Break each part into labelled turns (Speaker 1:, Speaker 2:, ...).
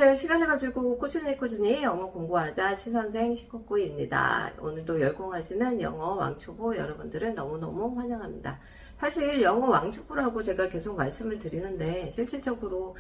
Speaker 1: 안녕하세요. 시간을 가지고 꾸준히 영어 공부하자 시선생 시코꾸입니다. 오늘도 열공하시는 영어 왕초보 여러분들을 너무너무 환영합니다. 사실 영어 왕초보라고 제가 계속 말씀을 드리는데 실질적으로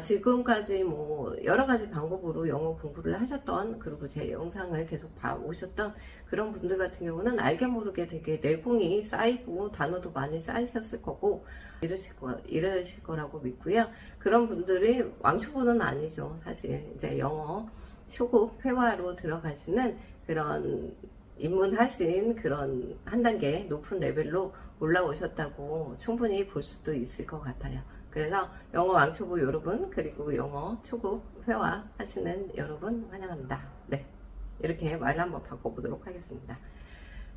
Speaker 1: 지금까지 뭐 여러가지 방법으로 영어 공부를 하셨던, 그리고 제 영상을 계속 봐오셨던 그런 분들 같은 경우는 알게 모르게 되게 내공이 쌓이고 단어도 많이 쌓이셨을 거고 이러실 거라고 믿고요. 그런 분들이 왕초보는 아니죠. 사실 이제 영어 초급 회화로 들어가시는 그런 입문하신 그런 한 단계 높은 레벨로 올라오셨다고 충분히 볼 수도 있을 것 같아요. 그래서 영어 왕초보 여러분, 그리고 영어 초급 회화 하시는 여러분 환영합니다. 네, 이렇게 말을 한번 바꿔보도록 하겠습니다.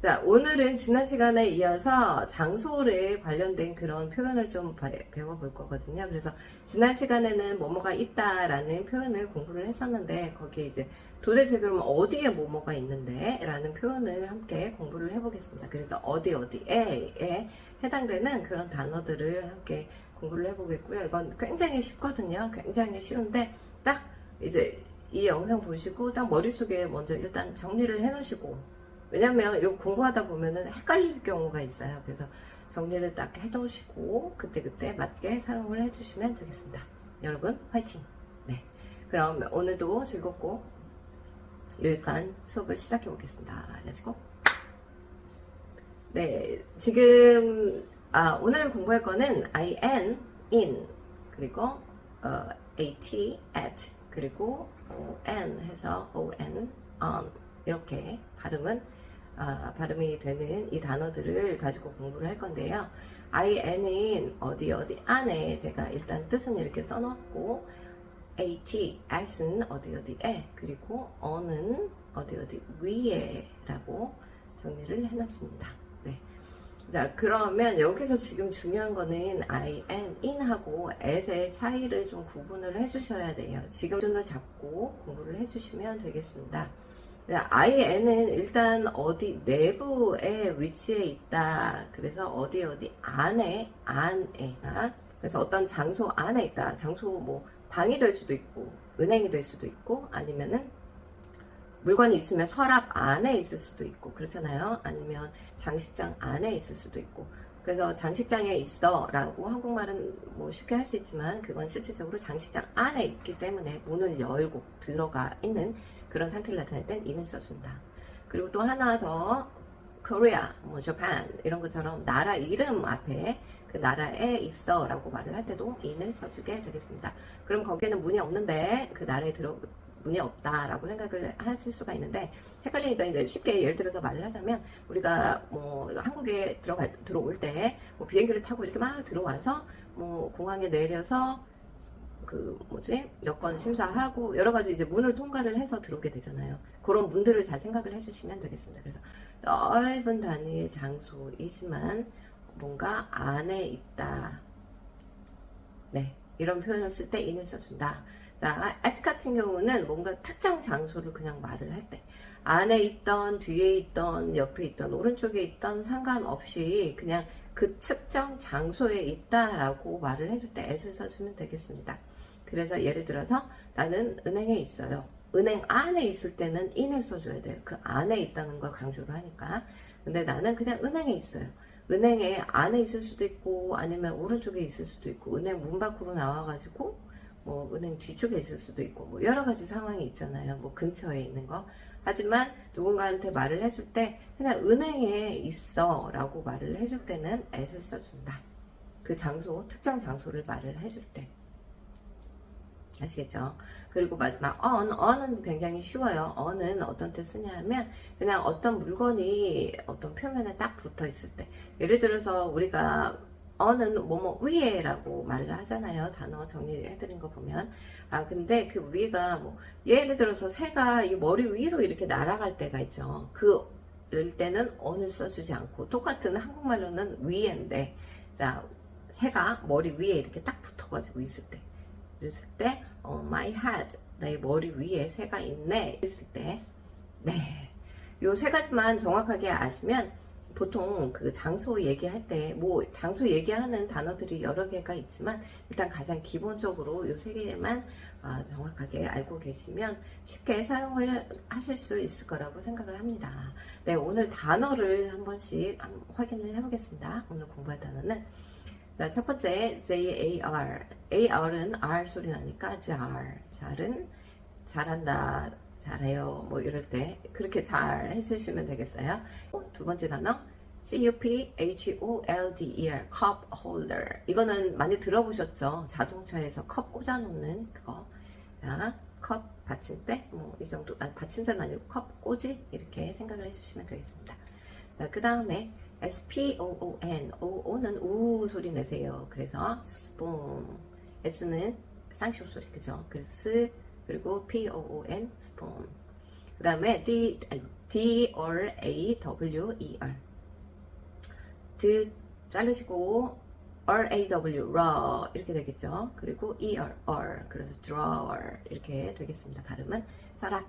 Speaker 1: 자, 오늘은 지난 시간에 이어서 장소에 관련된 그런 표현을 좀 배워볼 거거든요. 그래서 지난 시간에는 뭐뭐가 있다라는 표현을 공부를 했었는데, 거기에 이제 도대체 그럼 어디에 뭐뭐가 있는데? 라는 표현을 함께 공부를 해보겠습니다. 그래서 어디에 해당되는 그런 단어들을 함께 공부를 해보겠고요. 이건 굉장히 쉽거든요. 굉장히 쉬운데, 딱 이제 이 영상 보시고 딱 머릿속에 먼저 일단 정리를 해 놓으시고, 왜냐면 이거 공부하다 보면은 헷갈릴 경우가 있어요. 그래서 정리를 딱 해놓으시고 그때그때 맞게 사용을 해주시면 되겠습니다. 여러분 화이팅! 네, 그럼 오늘도 즐겁고 유익한 수업을 시작해 보겠습니다. 렛츠고! 네, 지금 오늘 공부할 거는 in, 그리고 at, 그리고 on 해서 on, 이렇게 발음이 되는 이 단어들을 가지고 공부를 할 건데요. in은 어디 안에 제가 일단 뜻은 이렇게 써놓고, at은 어디에, 그리고 on은 어디 위에 라고 정리를 해놨습니다. 네. 자, 그러면 여기서 지금 중요한 거는 in하고 at의 차이를 좀 구분을 해주셔야 돼요. 지금 기준을 잡고 공부를 해주시면 되겠습니다. in은 일단 어디 내부에 위치해 있다. 그래서 어디 안에, 그래서 어떤 장소 안에 있다. 장소 뭐 방이 될 수도 있고, 은행이 될 수도 있고, 아니면은 물건이 있으면 서랍 안에 있을 수도 있고, 그렇잖아요. 아니면 장식장 안에 있을 수도 있고. 그래서 장식장에 있어 라고 한국말은 뭐 쉽게 할 수 있지만, 그건 실질적으로 장식장 안에 있기 때문에 문을 열고 들어가 있는 그런 상태를 나타낼 땐 in을 써준다. 그리고 또 하나 더, Korea, 뭐 Japan 이런 것처럼 나라 이름 앞에 그 나라에 있어 라고 말을 할 때도 in을 써주게 되겠습니다. 그럼 거기에는 문이 없는데 그 나라에 문이 없다 라고 생각을 하실 수가 있는데, 헷갈리니까 이제 쉽게 예를 들어서 말을 하자면, 우리가 뭐 한국에 들어올 때 뭐 비행기를 타고 이렇게 막 들어와서 뭐 공항에 내려서 여권 심사하고 여러 가지 이제 문을 통과를 해서 들어오게 되잖아요. 그런 문들을 잘 생각을 해주시면 되겠습니다. 그래서 넓은 단위의 장소이지만 뭔가 안에 있다. 네, 이런 표현을 쓸 때 in을 써준다. 자, at 같은 경우는 뭔가 특정 장소를 그냥 말을 할 때, 안에 있던, 뒤에 있던, 옆에 있던, 오른쪽에 있던 상관없이 그냥 그 특정 장소에 있다라고 말을 해줄 때 at을 써주면 되겠습니다. 그래서 예를 들어서 나는 은행에 있어요. 은행 안에 있을 때는 in을 써줘야 돼요. 그 안에 있다는 걸 강조를 하니까. 근데 나는 그냥 은행에 있어요. 은행에 안에 있을 수도 있고, 아니면 오른쪽에 있을 수도 있고, 은행 문 밖으로 나와가지고 뭐 은행 뒤쪽에 있을 수도 있고, 뭐 여러 가지 상황이 있잖아요. 뭐 근처에 있는 거. 하지만 누군가한테 말을 해줄 때 그냥 은행에 있어 라고 말을 해줄 때는 at을 써준다. 그 장소, 특정 장소를 말을 해줄 때. 아시겠죠? 그리고 마지막 on은 굉장히 쉬워요. on은 어떤 때 쓰냐 하면, 그냥 어떤 물건이 어떤 표면에 딱 붙어 있을 때, 예를 들어서 우리가 on은 뭐뭐 위에 라고 말을 하잖아요. 단어 정리해드린 거 보면. 근데 그 위가 뭐 예를 들어서 새가 이 머리 위로 이렇게 날아갈 때가 있죠. 그럴 때는 on을 써주지 않고, 똑같은 한국말로는 위에인데, 자, 새가 머리 위에 이렇게 딱 붙어가지고 있을 때, 그랬을 때 my head, 내 머리 위에 새가 있네 있을 때, 네, 요 세 가지만 정확하게 아시면 보통 그 장소 얘기할 때 뭐 장소 얘기하는 단어들이 여러 개가 있지만 일단 가장 기본적으로 요 세 개만 정확하게 알고 계시면 쉽게 사용을 하실 수 있을 거라고 생각을 합니다. 네, 오늘 단어를 한 번씩 확인을 해보겠습니다. 오늘 공부할 단어는 첫 번째 JAR. AR은 R 소리 나니까 jar. 잘은 잘한다, 잘해요, 뭐 이럴 때 그렇게 잘 해주시면 되겠어요. 두 번째 단어 CUPHOLDER, cup holder. 이거는 많이 들어보셨죠? 자동차에서 컵 꽂아놓는 그거. 자, 컵 받침대, 뭐 이 정도, 받침대는 아니고 컵 꽂이 이렇게 생각을 해주시면 되겠습니다. 자, 그 다음에 SPOON, O는 우 소리 내세요. 그래서 spoon, S는 쌍시오 소리, 그죠? 그래서 스, 그리고 POON, spoon. 그 다음에 DRAWER. 드 자르시고 RAW, raw 이렇게 되겠죠. 그리고 ER, 그래서 drawer 이렇게 되겠습니다. 발음은 서랍.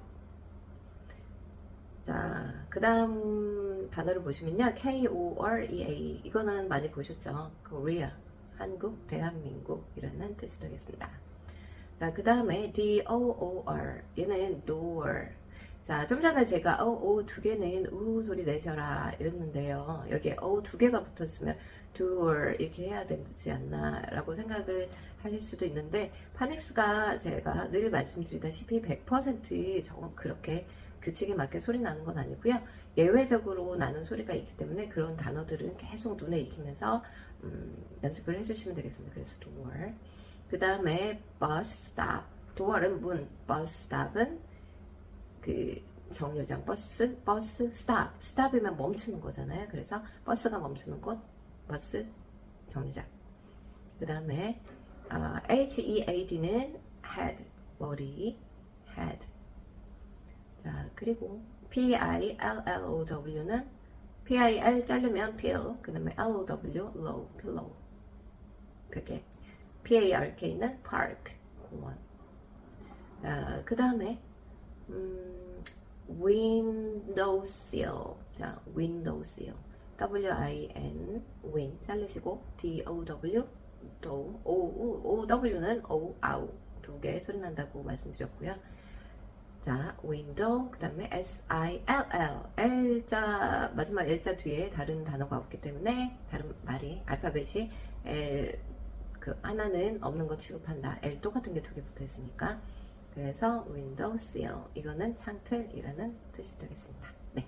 Speaker 1: 자, 그 다음 단어를 보시면요. KOREA. 이거는 많이 보셨죠? Korea, 한국, 대한민국 이라는 뜻이 되겠습니다. 자, 그 다음에 DOOR. 얘는 door. 자, 좀 전에 제가 O 두 개는 우 소리 내셔라 이랬는데요. 여기에 O 두 개가 붙었으면 door 이렇게 해야 되지 않나 라고 생각을 하실 수도 있는데, 파닉스가 제가 늘 말씀드리다시피 100% 그렇게 규칙에 맞게 소리 나는 건 아니고요. 예외적으로 나는 소리가 있기 때문에 그런 단어들은 계속 눈에 익히면서 연습을 해주시면 되겠습니다. 그래서 door. 그 다음에 bus stop. door은 문, bus stop은 그 정류장, 버스 stop. stop이면 멈추는 거잖아요. 그래서 버스가 멈추는 곳, 버스 정류장. 그 다음에 HEAD는 head, 머리, head. 자, 그리고 PILLOW는 PIL 자르면 pill, 그 다음에 LOW, low, pillow, 벽에. PARK는 park, 공원. 자, 그 다음에 windowsill. 자, windowsill. WIN, win 자르시고 DOW, OW는 아우 두 개 소리 난다고 말씀드렸고요. 자, window, 그 다음에 SILL. L자, 마지막 L자 뒤에 다른 단어가 없기 때문에 다른 말이, 알파벳이 L, 그 하나는 없는 거 취급한다. L 똑같은 게 두 개 붙어 있으니까. 그래서 window sill. 이거는 창틀이라는 뜻이 되겠습니다. 네.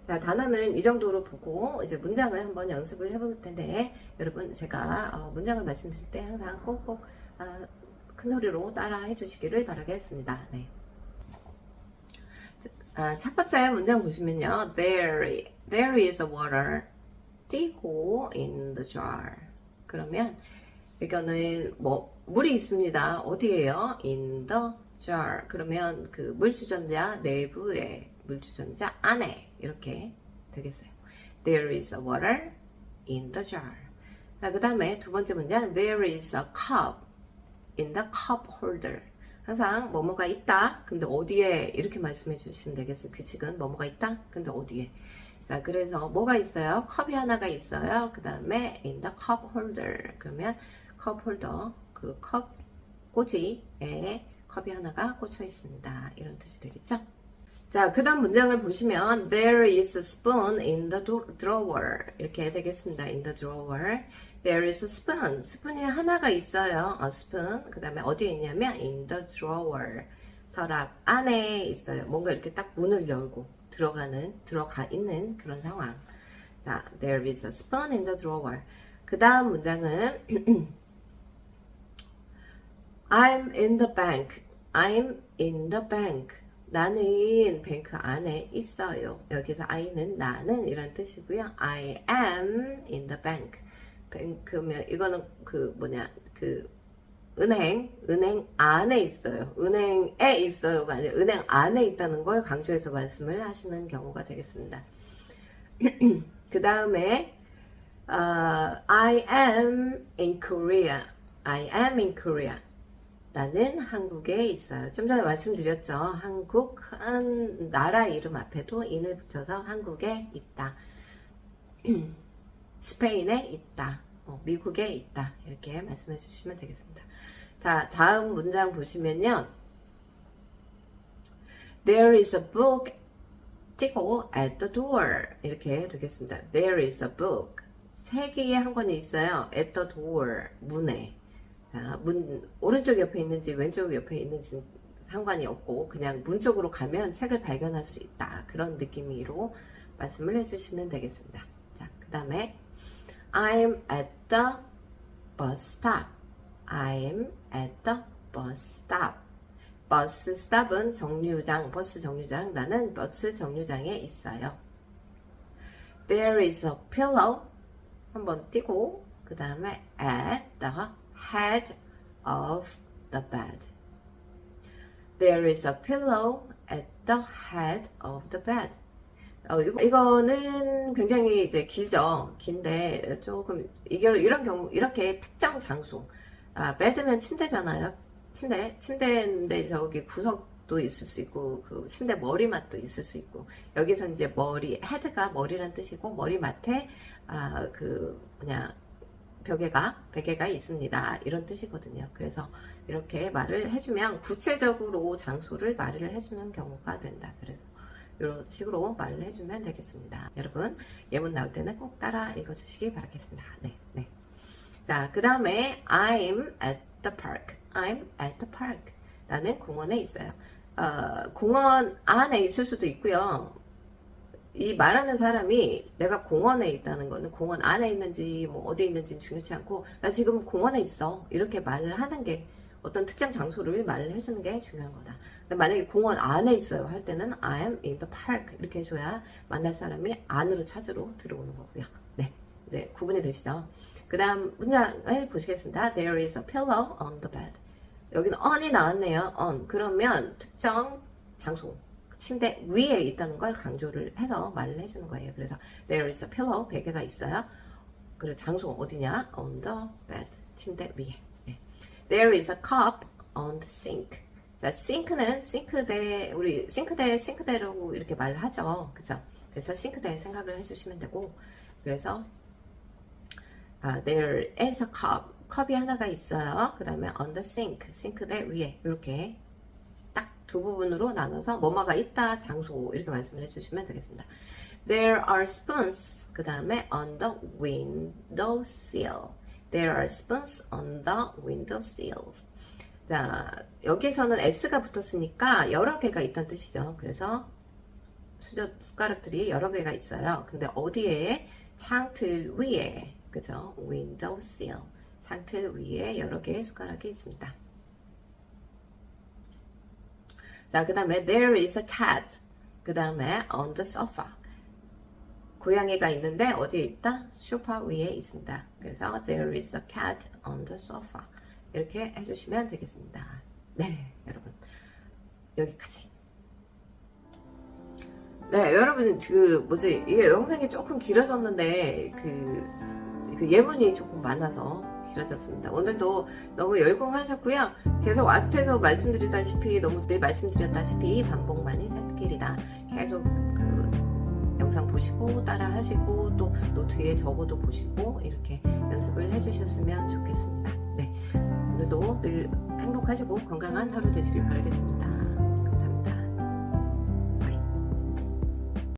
Speaker 1: 자, 단어는 이 정도로 보고 이제 문장을 한번 연습을 해볼 텐데, 여러분 제가 문장을 말씀드릴 때 항상 꼭꼭 큰 소리로 따라 해주시기를 바라겠습니다. 네. 첫 번째 문장 보시면요. There is a water 띄고 in the jar. 그러면 이거는 뭐 물이 있습니다. 어디에요? In the jar. 그러면 그 물 주전자 내부에, 물 주전자 안에 이렇게 되겠어요. There is a water in the jar. 자, 그 다음에 두 번째 문장 There is a cup in the cup holder. 항상 뭐뭐가 있다. 근데 어디에 이렇게 말씀해 주시면 되겠어요. 규칙은 뭐뭐가 있다. 근데 어디에. 자, 그래서 뭐가 있어요? 컵이 하나가 있어요. 그 다음에 in the cup holder. 그러면 컵 홀더, 그 컵 꽂이에 컵이 하나가 꽂혀 있습니다. 이런 뜻이 되겠죠? 자, 그 다음 문장을 보시면 There is a spoon in the drawer. 이렇게 되겠습니다. In the drawer. There is a spoon. 스푼이 하나가 있어요. spoon. 그 다음에 어디에 있냐면 in the drawer. 서랍 안에 있어요. 뭔가 이렇게 딱 문을 열고 들어가 있는 그런 상황. 자, There is a spoon in the drawer. 그 다음 문장은 I'm in the bank. I'm in the bank. 나는 뱅크 안에 있어요. 여기서 I는 나는 이란 뜻이고요. I am in the bank. 뱅크면 이거는 그 은행 안에 있어요. 은행에 있어요가 아니라 은행 안에 있다는 걸 강조해서 말씀을 하시는 경우가 되겠습니다. 그 다음에 I am in Korea. I am in Korea. 나는 한국에 있어요. 좀 전에 말씀드렸죠. 한국, 한 나라 이름 앞에도 in을 붙여서 한국에 있다. 스페인에 있다, 미국에 있다 이렇게 말씀해 주시면 되겠습니다. 자, 다음 문장 보시면요. There is a book 찍고 at the door 이렇게 되겠습니다. There is a book. 책이 한 권이 있어요. at the door. 문에. 자, 문 오른쪽 옆에 있는지 왼쪽 옆에 있는지 상관이 없고 그냥 문 쪽으로 가면 책을 발견할 수 있다. 그런 느낌으로 말씀을 해주시면 되겠습니다. 자, 그 다음에 I'm at the bus stop. I'm at the bus stop. 버스 스탑은 정류장, 버스 정류장. 나는 버스 정류장에 있어요. There is a pillow. 한번 띄고 그 다음에 at the head of the bed. There is a pillow at the head of the bed. 이거는 굉장히 이제 길죠. 긴데 조금 이런 경우 이렇게 특정 장소. bed면 침대잖아요. 침대인데 저기 구석도 있을 수 있고 그 침대 머리맡도 있을 수 있고 여기서 이제 머리 헤드가 머리란 뜻이고 머리맡에 베개가 있습니다 이런 뜻이거든요. 그래서 이렇게 말을 해주면 구체적으로 장소를 말을 해주는 경우가 된다. 그래서 이런 식으로 말을 해주면 되겠습니다. 여러분 예문 나올 때는 꼭 따라 읽어주시기 바라겠습니다. 네. 자, 그 다음에 I'm at the park. I'm at the park. 나는 공원에 있어요. 공원 안에 있을 수도 있고요. 이 말하는 사람이 내가 공원에 있다는 거는 공원 안에 있는지 뭐 어디에 있는지는 중요치 않고 나 지금 공원에 있어 이렇게 말을 하는 게 어떤 특정 장소를 말을 해주는 게 중요한 거다. 근데 만약에 공원 안에 있어요 할 때는 I'm in the park 이렇게 해줘야 만날 사람이 안으로 찾으러 들어오는 거고요. 네, 이제 구분이 되시죠? 그 다음 문장을 보시겠습니다. There is a pillow on the bed. 여기는 on이 나왔네요. on. 그러면 특정 장소, 침대 위에 있다는 걸 강조를 해서 말을 해주는 거예요. 그래서 there is a pillow, 베개가 있어요. 그리고 장소 어디냐? on the bed, 침대 위에. 네. There is a cup on the sink. 자, 싱크는 싱크대, 우리 싱크대라고 이렇게 말을 하죠. 그죠? 그래서 싱크대 생각을 해주시면 되고, 그래서 there is a cup. 컵이 하나가 있어요. 그 다음에 on the sink, 싱크대 위에 이렇게 딱 두 부분으로 나눠서 뭐뭐가 있다, 장소 이렇게 말씀을 해주시면 되겠습니다. There are spoons. 그 다음에 on the window sill. There are spoons on the window sills. 자, 여기에서는 s가 붙었으니까 여러 개가 있다는 뜻이죠. 그래서 숟가락들이 여러 개가 있어요. 근데 어디에? 창틀 위에. 그죠? window sill. 창틀 위에 여러 개의 숟가락이 있습니다. 자, 그 다음에 there is a cat. 그 다음에 on the sofa. 고양이가 있는데 어디에 있다? 소파 위에 있습니다. 그래서 there is a cat on the sofa. 이렇게 해주시면 되겠습니다. 네, 여러분 여기까지. 네, 여러분 이게 영상이 조금 길어졌는데 그 예문이 조금 많아서 길어졌습니다. 오늘도 너무 열공하셨고요. 계속 앞에서 말씀드렸다시피 늘 말씀드렸다시피 반복만이 살길이다. 계속 영상 보시고 따라 하시고 또 노트에 적어도 보시고 이렇게 연습을 해주셨으면 좋겠습니다. 네, 오늘도 늘 행복하시고 건강한 하루 되시길 바라겠습니다.